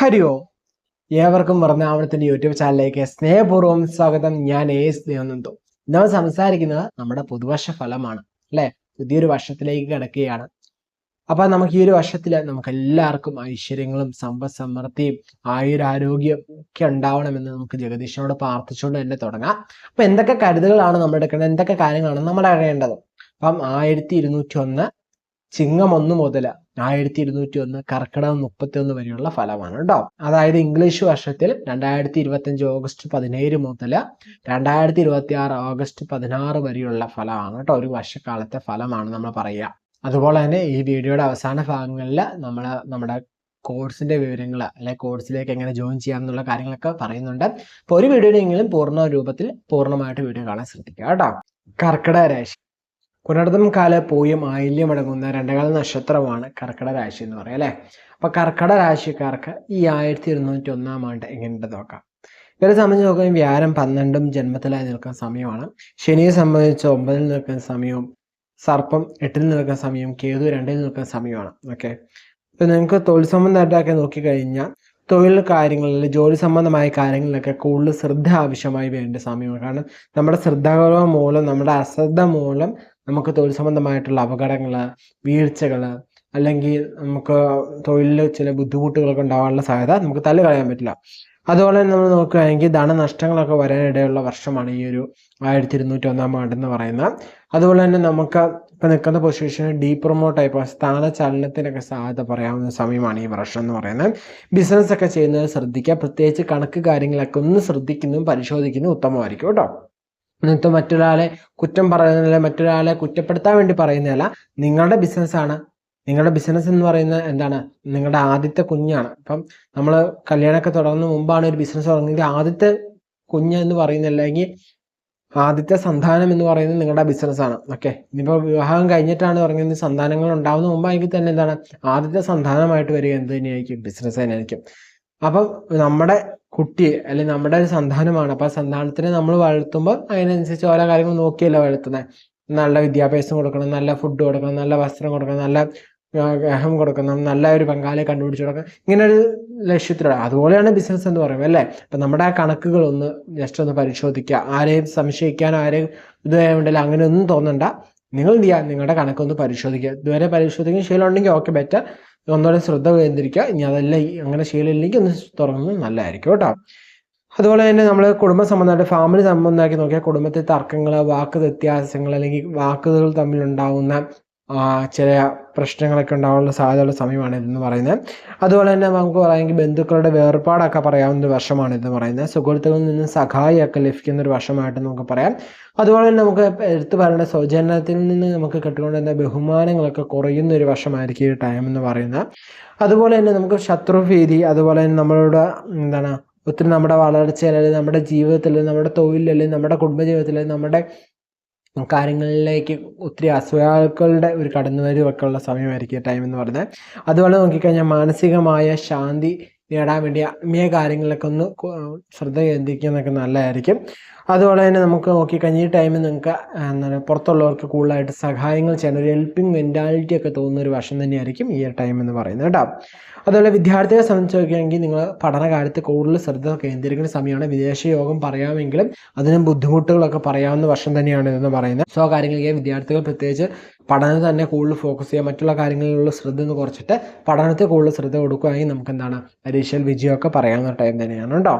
ഹരി ഓം. ഏവർക്കും വർണ്ണാവണത്തിന്റെ യൂട്യൂബ് ചാനലിലേക്ക് സ്നേഹപൂർവ്വം സ്വാഗതം. ഞാൻ ദേവനന്ദു. നമ്മൾ സംസാരിക്കുന്നത് നമ്മുടെ പുതുവർഷ ഫലമാണ് അല്ലെ. പുതിയൊരു വർഷത്തിലേക്ക് കിടക്കുകയാണ്. അപ്പൊ നമുക്ക് ഈ ഒരു വർഷത്തില് നമുക്ക് എല്ലാവർക്കും ഐശ്വര്യങ്ങളും സമ്പദ് സമൃദ്ധിയും ആയുരാരോഗ്യം ഒക്കെ ഉണ്ടാവണമെന്ന് നമുക്ക് ജഗദീശനോട് പ്രാർത്ഥിച്ചുകൊണ്ട് തന്നെ തുടങ്ങാം. അപ്പൊ എന്തൊക്കെ കരുതലുകളാണ് നമ്മൾ എടുക്കേണ്ടത്, എന്തൊക്കെ കാര്യങ്ങളാണ് നമ്മൾ അറിയേണ്ടത്? അപ്പം 1201 ചിങ്ങം 1 മുതൽ 1201 കർക്കിടകം 31 വരെയുള്ള ഫലമാണ് കേട്ടോ. അതായത് ഇംഗ്ലീഷ് വർഷത്തിൽ 2025 ഓഗസ്റ്റ് 17 മുതൽ 2026 ഓഗസ്റ്റ് 16 വരെയുള്ള ഫലമാണ് കേട്ടോ. ഒരു വർഷക്കാലത്തെ ഫലമാണ് നമ്മൾ പറയുക. അതുപോലെ തന്നെ ഈ വീഡിയോയുടെ അവസാന ഭാഗങ്ങളിൽ നമ്മുടെ കോഴ്സിന്റെ വിവരങ്ങൾ അല്ലെങ്കിൽ കോഴ്സിലേക്ക് എങ്ങനെ ജോയിൻ ചെയ്യാം എന്നുള്ള കാര്യങ്ങളൊക്കെ പറയുന്നുണ്ട്. അപ്പോൾ ഒരു വീഡിയോയെങ്കിലും പൂർണ്ണമായിട്ട് വീഡിയോ കാണാൻ ശ്രദ്ധിക്കുക കേട്ടോ. കർക്കിടക രാശി. പുനർദം കാല പൂയം ആയില്യം അടങ്ങുന്ന രണ്ടകാല നക്ഷത്രമാണ് കർക്കിടക രാശി എന്ന് പറയാം അല്ലെ. അപ്പൊ കർക്കിടക രാശിക്കാർക്ക് ഈ 1201 ആണ്ട് എങ്ങനെയുണ്ട് നോക്കാം. ഇവരെ സംബന്ധിച്ച് നോക്കുകയും വ്യാഴം 12 ജന്മത്തിലായി നിൽക്കുന്ന സമയമാണ്. ശനിയെ സംബന്ധിച്ച് 9 നിൽക്കുന്ന സമയവും, സർപ്പം 8 നിൽക്കുന്ന സമയവും, കേതു 2 നിൽക്കുന്ന സമയമാണ്. ഓക്കെ. ഇപ്പൊ നിങ്ങൾക്ക് തൊഴിൽ സംബന്ധമായിട്ടൊക്കെ നോക്കിക്കഴിഞ്ഞാൽ തൊഴിൽ കാര്യങ്ങളിൽ, ജോലി സംബന്ധമായ കാര്യങ്ങളിലൊക്കെ കൂടുതൽ ശ്രദ്ധ ആവശ്യമായി വേണ്ട സമയമാണ്. കാരണം നമ്മുടെ ശ്രദ്ധാകുറവ് മൂലം, നമ്മുടെ അശ്രദ്ധ മൂലം നമുക്ക് തൊഴിൽ സംബന്ധമായിട്ടുള്ള അപകടങ്ങൾ, വീഴ്ചകൾ, അല്ലെങ്കിൽ നമുക്ക് തൊഴിലിൽ ചില ബുദ്ധിമുട്ടുകളൊക്കെ ഉണ്ടാകാനുള്ള സാധ്യത നമുക്ക് തള്ളിക്കളയാൻ പറ്റില്ല. അതുപോലെ തന്നെ നമ്മൾ നോക്കുകയാണെങ്കിൽ ധനനഷ്ടങ്ങളൊക്കെ വരാനിടയുള്ള വർഷമാണ് ഈ ഒരു 1201 ആണ്ടെന്ന് പറയുന്നത്. അതുപോലെ തന്നെ നമുക്ക് ഇപ്പം നിൽക്കുന്ന പൊസിഷനിൽ ഡീപ്രൊമോട്ടായി സ്ഥാനചലനത്തിനൊക്കെ സാധ്യത പറയാവുന്ന സമയമാണ് ഈ വർഷം എന്ന് പറയുന്നത്. ബിസിനസ് ഒക്കെ ചെയ്യുന്നത് ശ്രദ്ധിക്കുക. പ്രത്യേകിച്ച് കണക്ക് കാര്യങ്ങളൊക്കെ ഒന്ന് ശ്രദ്ധിക്കുന്നതും പരിശോധിക്കുന്നതും ഉത്തമമായിരിക്കും കേട്ടോ. എന്നിട്ട് മറ്റൊരാളെ കുറ്റം പറയുന്നില്ല, മറ്റൊരാളെ കുറ്റപ്പെടുത്താൻ വേണ്ടി പറയുന്നതല്ല. നിങ്ങളുടെ ബിസിനസ്സാണ്. നിങ്ങളുടെ ബിസിനസ് എന്ന് പറയുന്നത് എന്താണ്? നിങ്ങളുടെ ആദ്യത്തെ കുഞ്ഞാണ്. അപ്പം നമ്മൾ കല്യാണമൊക്കെ തുടങ്ങുന്ന മുമ്പാണ് ഒരു ബിസിനസ് തുടങ്ങുന്നത്. ആദ്യത്തെ കുഞ്ഞ് എന്ന് പറയുന്നത്, അല്ലെങ്കിൽ ആദ്യത്തെ സന്താനം എന്ന് പറയുന്നത് നിങ്ങളുടെ ബിസിനസ്സാണ്. ഓക്കെ. ഇനിയിപ്പോൾ വിവാഹം കഴിഞ്ഞിട്ടാണ് തുടങ്ങുന്നത്, സന്താനങ്ങൾ ഉണ്ടാവുന്ന മുമ്പാണെങ്കിൽ തന്നെ എന്താണ് ആദ്യത്തെ സന്താനമായിട്ട് വരിക എന്ത് തന്നെയായിരിക്കും? ബിസിനസ് തന്നെയായിരിക്കും. അപ്പം നമ്മുടെ കുട്ടി അല്ലെങ്കിൽ നമ്മുടെ ഒരു സന്താനമാണ്. അപ്പൊ ആ സന്താനത്തിനെ നമ്മൾ വളർത്തുമ്പോൾ അതിനനുസരിച്ച് ഓരോ കാര്യങ്ങൾ നോക്കിയല്ല വളർത്തുന്നത്. നല്ല വിദ്യാഭ്യാസം കൊടുക്കണം, നല്ല ഫുഡ് കൊടുക്കണം, നല്ല വസ്ത്രം കൊടുക്കണം, നല്ല ഗ്രഹം കൊടുക്കണം, നല്ല ഒരു പങ്കാളിയെ കണ്ടുപിടിച്ച് കൊടുക്കണം. ഇങ്ങനെ ഒരു ലക്ഷ്യത്തിലുള്ള അതുപോലെയാണ് ബിസിനസ് എന്ന് പറയുന്നത് അല്ലേ. അപ്പൊ നമ്മുടെ ആ കണക്കുകൾ ഒന്ന് ജസ്റ്റ് ഒന്ന് പരിശോധിക്കുക. ആരെയും സംശയിക്കാനോ ആരെയും ഇത് വേണ്ടില്ല, അങ്ങനെ ഒന്നും തോന്നണ്ട. നിങ്ങൾ എന്ത് ചെയ്യുക, നിങ്ങളുടെ കണക്കൊന്ന് പരിശോധിക്കുക. ഇതുവരെ പരിശോധിക്കുന്ന ശീലം ഉണ്ടെങ്കിൽ ഓക്കെ, ബെറ്റർ. ഒന്നുകൂടെ ശ്രദ്ധ കേന്ദ്രീകരിക്കുക. ഇനി അതല്ല അങ്ങനെ ശീലമില്ലെങ്കിൽ ഒന്ന് തുറന്നത് നല്ലതായിരിക്കും കേട്ടോ. അതുപോലെ തന്നെ നമ്മൾ കുടുംബ സംബന്ധമായിട്ട്, ഫാമിലി സംബന്ധമാക്കി നോക്കിയാൽ കുടുംബത്തിൽ തർക്കങ്ങൾ, വാക്ക് വ്യത്യാസങ്ങൾ, അല്ലെങ്കിൽ വാക്കുകൾ തമ്മിലുണ്ടാവുന്ന ചില പ്രശ്നങ്ങളൊക്കെ ഉണ്ടാവാനുള്ള സാധ്യതയുള്ള സമയമാണ് ഇതെന്ന് പറയുന്നത്. അതുപോലെ തന്നെ നമുക്ക് പറയാമെങ്കിൽ ബന്ധുക്കളുടെ വേർപാടൊക്കെ പറയാവുന്ന ഒരു വർഷമാണ് ഇതെന്ന് പറയുന്നത്. സുഹൃത്തുക്കളിൽ നിന്ന് സഹായമൊക്കെ ലഭിക്കുന്ന ഒരു വർഷമായിട്ട് നമുക്ക് പറയാം. അതുപോലെ തന്നെ നമുക്ക് എടുത്തു പറയേണ്ട സൗജന്യത്തിൽ നിന്ന് നമുക്ക് കിട്ടുകൊണ്ടിരുന്ന ബഹുമാനങ്ങളൊക്കെ കുറയുന്ന ഒരു വർഷമായിരിക്കും ഈ ടൈം എന്ന് പറയുന്നത്. അതുപോലെ തന്നെ നമുക്ക് ശത്രുഭീതി, അതുപോലെ തന്നെ നമ്മളുടെ ഒത്തിരി നമ്മുടെ വളർച്ചയിൽ, അല്ലെങ്കിൽ നമ്മുടെ ജീവിതത്തിൽ, നമ്മുടെ തൊഴിലിൽ, അല്ലെങ്കിൽ നമ്മുടെ കുടുംബജീവിതത്തിൽ, നമ്മുടെ കാര്യങ്ങളിലേക്ക് ഒത്തിരി അസൂയാക്കളുടെ ഒരു കടന്നുവരവൊക്കെ ഉള്ള സമയമായിരിക്കും ടൈം എന്ന് പറയുന്നത്. അതുപോലെ നോക്കിക്കഴിഞ്ഞാൽ മാനസികമായ ശാന്തി നേടാൻ വേണ്ടി ആത്മീയ കാര്യങ്ങളിലൊക്കെ ഒന്ന് ശ്രദ്ധ കേന്ദ്രീകരിക്കുന്നതൊക്കെ നല്ലതായിരിക്കും. അതുപോലെ തന്നെ നമുക്ക് നോക്കിക്കഴിഞ്ഞാൽ ഈ ടൈമിൽ നിങ്ങൾക്ക് പുറത്തുള്ളവർക്ക് കൂടുതലായിട്ട് സഹായങ്ങൾ ചെയ്യാൻ ഒരു ഹെൽപ്പിംഗ് മെൻറ്റാലിറ്റി ഒക്കെ തോന്നുന്ന ഒരു വർഷം തന്നെയായിരിക്കും ഈ ടൈം എന്ന് പറയുന്നത് കേട്ടോ. അതുപോലെ വിദ്യാർത്ഥികളെ സംബന്ധിച്ച് നോക്കുകയാണെങ്കിൽ നിങ്ങൾ പഠനകാലത്ത് കൂടുതൽ ശ്രദ്ധ കേന്ദ്രീകരിക്കുന്ന സമയമാണ്. വിദേശ യോഗം പറയാമെങ്കിലും അതിനും ബുദ്ധിമുട്ടുകളൊക്കെ പറയാവുന്ന വർഷം തന്നെയാണ് ഇതെന്ന് പറയുന്നത്. സോ കാര്യങ്ങളിലേക്ക് വിദ്യാർത്ഥികൾ പ്രത്യേകിച്ച് പഠനത്തിൽ തന്നെ കൂടുതൽ ഫോക്കസ് ചെയ്യുക. മറ്റുള്ള കാര്യങ്ങളിലുള്ള ശ്രദ്ധ ഒന്ന് കുറച്ചിട്ട് പഠനത്തിൽ കൂടുതൽ ശ്രദ്ധ കൊടുക്കുകയാണെങ്കിൽ നമുക്ക് എന്താണ് പരീക്ഷയിൽ വിജയമൊക്കെ പറയാവുന്ന ടൈം തന്നെയാണ് കേട്ടോ.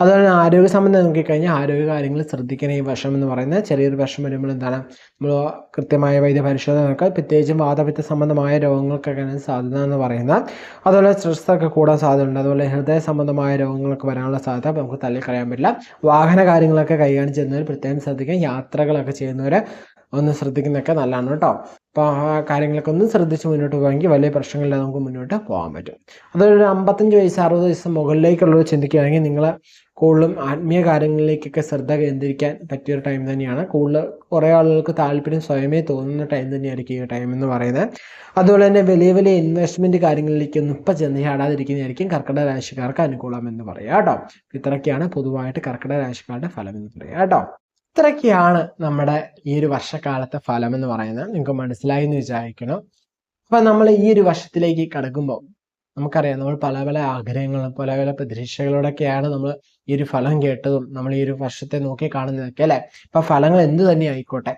അതുപോലെ ആരോഗ്യ സംബന്ധം നോക്കിക്കഴിഞ്ഞാൽ ആരോഗ്യ കാര്യങ്ങൾ ശ്രദ്ധിക്കണം ഈ വർഷം എന്ന് പറയുന്നത്. ചെറിയൊരു വർഷം വരുമ്പോൾ എന്താണ് നമ്മൾ കൃത്യമായ വൈദ്യ പരിശോധന നടക്കുക. പ്രത്യേകിച്ചും വാതപിത്ത സംബന്ധമായ രോഗങ്ങൾക്കൊക്കെയാണ് സാധ്യത എന്ന് പറയുന്നത്. അതുപോലെ സ്ട്രെസ്സൊക്കെ കൂടാൻ സാധ്യതയുണ്ട്. അതുപോലെ ഹൃദയ സംബന്ധമായ രോഗങ്ങളൊക്കെ വരാനുള്ള സാധ്യത നമുക്ക് തള്ളിക്കളയാൻ പറ്റില്ല. വാഹന കാര്യങ്ങളൊക്കെ കൈകാര്യം ചെയ്യുന്നവർ പ്രത്യേകം ശ്രദ്ധിക്കുക. യാത്രകളൊക്കെ ചെയ്യുന്നവർ ഒന്ന് ശ്രദ്ധിക്കുന്നതൊക്കെ നല്ലതാണ് കേട്ടോ. അപ്പോൾ ആ കാര്യങ്ങളൊക്കെ ഒന്ന് ശ്രദ്ധിച്ച് മുന്നോട്ട് പോകാമെങ്കിൽ വലിയ പ്രശ്നങ്ങളില്ലാതെ നമുക്ക് മുന്നോട്ട് പോകാൻ പറ്റും. അതൊരു 55 വയസ്സ് 60 വയസ്സ് മുകളിലേക്കുള്ളവർ ചിന്തിക്കുകയാണെങ്കിൽ നിങ്ങൾ കൂടുതലും ആത്മീയ കാര്യങ്ങളിലേക്കൊക്കെ ശ്രദ്ധ കേന്ദ്രീകരിക്കാൻ പറ്റിയൊരു ടൈം തന്നെയാണ്. കൂടുതൽ കുറേ ആളുകൾക്ക് താല്പര്യം സ്വയമേ തോന്നുന്ന ടൈം തന്നെയായിരിക്കും ഈ ടൈം എന്ന് പറയുന്നത്. അതുപോലെ തന്നെ വലിയ വലിയ ഇൻവെസ്റ്റ്മെൻറ്റ് കാര്യങ്ങളിലേക്കൊന്നും ഇപ്പം ചെന്ന് ചാടാതിരിക്കുന്നതായിരിക്കും കർക്കിടക രാശിക്കാർക്ക് അനുകൂലം എന്ന് പറയാം കേട്ടോ. ഇത്രയൊക്കെയാണ് പൊതുവായിട്ട് കർക്കിടക രാശിക്കാരുടെ ഫലം എന്ന് പറയാം കേട്ടോ. ഇത്രയൊക്കെയാണ് നമ്മുടെ ഈ ഒരു വർഷക്കാലത്തെ ഫലം എന്ന് പറയുന്നത്. നിങ്ങൾക്ക് മനസ്സിലായി എന്ന് വിചാരിക്കണം. അപ്പം നമ്മൾ ഈ ഒരു വർഷത്തിലേക്ക് കടക്കുമ്പോൾ നമുക്കറിയാം നമ്മൾ പല പല ആഗ്രഹങ്ങളും പല പല പ്രതീക്ഷകളോടൊക്കെയാണ് നമ്മൾ ഈ ഒരു ഫലം കേട്ടതും നമ്മൾ ഈ ഒരു വർഷത്തെ നോക്കി കാണുന്നതൊക്കെ അല്ലെ. അപ്പൊ ഫലങ്ങൾ എന്ത് തന്നെ ആയിക്കോട്ടെ,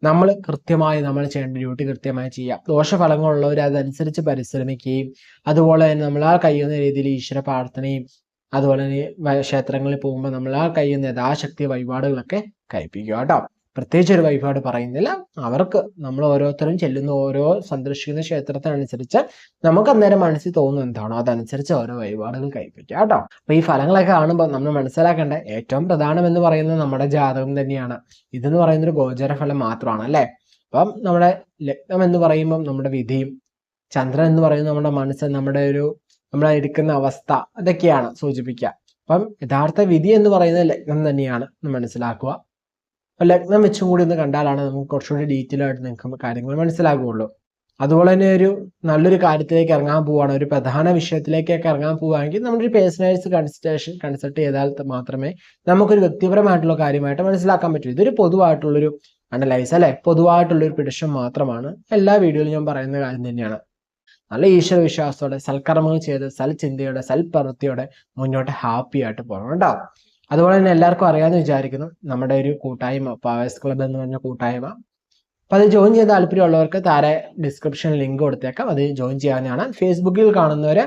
നമ്മൾ കൃത്യമായി നമ്മൾ ചെയ്യേണ്ട ഡ്യൂട്ടി കൃത്യമായി ചെയ്യാം. ദോഷഫലങ്ങളുള്ളവർ അതനുസരിച്ച് പരിശ്രമിക്കുകയും അതുപോലെ തന്നെ നമ്മളാൽ കഴിയുന്ന രീതിയിൽ ഈശ്വര പ്രാർത്ഥനയും അതുപോലെ തന്നെ ക്ഷേത്രങ്ങളിൽ പോകുമ്പോൾ നമ്മളാൽ കഴിയുന്ന യഥാശക്തി വഴിപാടുകളൊക്കെ കഴിപ്പിക്കുക കേട്ടോ. പ്രത്യേകിച്ച് ഒരു വഴിപാട് പറയുന്നില്ല, അവർക്ക് നമ്മൾ ഓരോരുത്തരും ചെല്ലുന്ന ഓരോ സന്ദർശിക്കുന്ന ക്ഷേത്രത്തിനനുസരിച്ച് നമുക്ക് അന്നേരം മനസ്സിൽ തോന്നുന്നു എന്താണോ അതനുസരിച്ച് ഓരോ വഴിപാടുകൾ കഴിപ്പിക്കുക കേട്ടോ. അപ്പൊ ഈ ഫലങ്ങളൊക്കെ കാണുമ്പോൾ നമ്മൾ മനസ്സിലാക്കേണ്ട ഏറ്റവും പ്രധാനം എന്ന് പറയുന്നത് നമ്മുടെ ജാതകം തന്നെയാണ്. ഇതെന്ന് പറയുന്ന ഒരു ഗോചര ഫലം മാത്രമാണ് അല്ലെ. അപ്പം നമ്മുടെ ലഗ്നം എന്ന് പറയുമ്പോൾ നമ്മുടെ വിധിയും, ചന്ദ്രൻ എന്ന് പറയുന്നത് നമ്മുടെ മനസ്സ്, നമ്മുടെ ഒരു നമ്മളെ ഇരിക്കുന്ന അവസ്ഥ, അതൊക്കെയാണ് സൂചിപ്പിക്കുക. അപ്പം യഥാർത്ഥ വിധി എന്ന് പറയുന്നത് ലഗ്നം തന്നെയാണ് എന്ന് മനസ്സിലാക്കുക. അപ്പൊ ലഗ്നം വെച്ചും കൂടി ഒന്ന് കണ്ടാലാണ് നമുക്ക് കുറച്ചുകൂടി ഡീറ്റെയിൽ ആയിട്ട് നിങ്ങൾക്ക് കാര്യങ്ങൾ മനസ്സിലാകുള്ളൂ. അതുപോലെ തന്നെ ഒരു നല്ലൊരു കാര്യത്തിലേക്ക് ഇറങ്ങാൻ പോവുകയാണ്, ഒരു പ്രധാന വിഷയത്തിലേക്കൊക്കെ ഇറങ്ങാൻ പോവുകയാണെങ്കിൽ നമ്മളൊരു പേഴ്സണലൈസ് കൺസൾട്ട് ചെയ്താൽ മാത്രമേ നമുക്കൊരു വ്യക്തിപരമായിട്ടുള്ള കാര്യമായിട്ട് മനസ്സിലാക്കാൻ പറ്റൂ. ഇതൊരു പൊതുവായിട്ടുള്ളൊരു അനലൈസ് അല്ലെ, പൊതുവായിട്ടുള്ളൊരു പിടിഷം മാത്രമാണ്. എല്ലാ വീഡിയോയിലും ഞാൻ പറയുന്ന കാര്യം തന്നെയാണ്. നല്ല ഈശ്വര വിശ്വാസത്തോടെ സൽക്കർമ്മങ്ങൾ ചെയ്ത് സൽചിന്തയോടെ സൽപ്രവൃത്തിയോടെ മുന്നോട്ട് ഹാപ്പി ആയിട്ട് പോകണം കേട്ടോ. അതുപോലെ തന്നെ എല്ലാവർക്കും അറിയാമെന്ന് വിചാരിക്കുന്നു നമ്മുടെ ഒരു കൂട്ടായ്മ പവേഴ്സ് ക്ലബ് എന്ന് പറഞ്ഞ കൂട്ടായ്മ. അപ്പൊ അത് ജോയിൻ ചെയ്ത താല്പര്യമുള്ളവർക്ക് താഴെ ഡിസ്ക്രിപ്ഷൻ ലിങ്ക് കൊടുത്തേക്കാം, അത് ജോയിൻ ചെയ്യാനാണ്. ഫേസ്ബുക്കിൽ കാണുന്നവരെ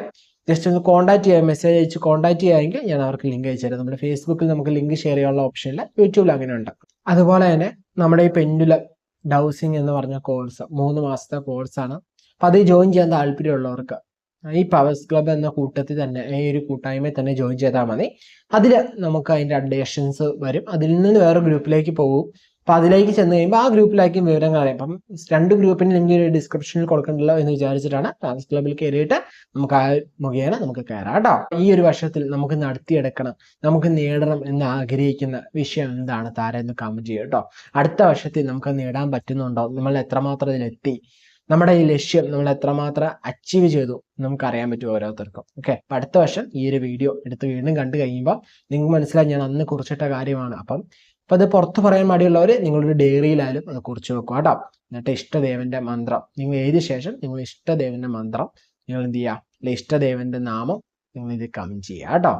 ജസ്റ്റ് ഒന്ന് കോൺടാക്ട് ചെയ്യുക, മെസ്സേജ് അയച്ച് കോൺടാക്ട് ചെയ്യുമെങ്കിൽ ഞാൻ അവർക്ക് ലിങ്ക് അയച്ചു തരാം. നമ്മുടെ ഫേസ്ബുക്കിൽ നമുക്ക് ലിങ്ക് ഷെയർ ചെയ്യാനുള്ള ഓപ്ഷൻ ഇല്ല, യൂട്യൂബിൽ അങ്ങനെ ഉണ്ട്. അതുപോലെ തന്നെ നമ്മുടെ ഈ പെൻഡുലം ഡൗസിങ് എന്ന് പറഞ്ഞ കോഴ്സ് 3 മാസത്തെ കോഴ്സാണ്. അപ്പൊ അത് ജോയിൻ ചെയ്യാൻ താല്പര്യമുള്ളവർക്ക് ഈ പവേഴ്സ് ക്ലബ് എന്ന കൂട്ടത്തിൽ തന്നെ, ഈ ഒരു കൂട്ടായ്മയിൽ തന്നെ ജോയിൻ ചെയ്താൽ മതി. അതിൽ നമുക്ക് അതിൻ്റെ അപ്ഡേഷൻസ് വരും. അതിൽ നിന്ന് വേറെ ഗ്രൂപ്പിലേക്ക് പോകും. അപ്പൊ അതിലേക്ക് ചെന്ന് കഴിയുമ്പോൾ ആ ഗ്രൂപ്പിലേക്കും വിവരങ്ങൾ അറിയാം. അപ്പം 2 ഗ്രൂപ്പിന് ലിങ്ക് ഡിസ്ക്രിപ്ഷനിൽ കൊടുക്കണ്ടല്ലോ എന്ന് വിചാരിച്ചിട്ടാണ് പവേഴ്സ് ക്ലബിൽ കയറിയിട്ട് നമുക്ക് ആ മുഖേന നമുക്ക് കയറാം കേട്ടോ. ഈ ഒരു വർഷത്തിൽ നമുക്ക് നടത്തിയെടുക്കണം, നമുക്ക് നേടണം എന്ന് ആഗ്രഹിക്കുന്ന വിഷയം എന്താണ് താരെന്ന് കമന്റ് ചെയ്യുക കേട്ടോ. അടുത്ത വർഷത്തിൽ നമുക്ക് നേടാൻ പറ്റുന്നുണ്ടോ, നമ്മൾ എത്രമാത്രം ഇതിലെത്തി, നമ്മുടെ ഈ ലക്ഷ്യം നമ്മൾ എത്രമാത്രം അച്ചീവ് ചെയ്തു നമുക്കറിയാൻ പറ്റും ഓരോരുത്തർക്കും. ഓക്കെ, അപ്പൊ അടുത്ത വർഷം ഈ ഒരു വീഡിയോ എടുത്ത് വീണ്ടും കണ്ടു കഴിയുമ്പോൾ നിങ്ങൾക്ക് മനസ്സിലായി ഞാൻ അന്ന് കുറിച്ചിട്ട കാര്യമാണ്. അപ്പം അത് പുറത്ത് പറയാൻ മടിയുള്ളവർ നിങ്ങളൊരു ഡയറിയിലായാലും അത് കുറിച്ച് വെക്കുക കേട്ടോ. എന്നിട്ട് ഇഷ്ടദേവന്റെ മന്ത്രം നിങ്ങൾ എഴുതിയ ശേഷം നിങ്ങൾ ഇഷ്ടദേവന്റെ മന്ത്രം നിങ്ങൾ എന്ത് ചെയ്യുക, അല്ലെ ഇഷ്ടദേവന്റെ നാമം നിങ്ങൾ ഇത് കമന്റ് ചെയ്യുക കേട്ടോ.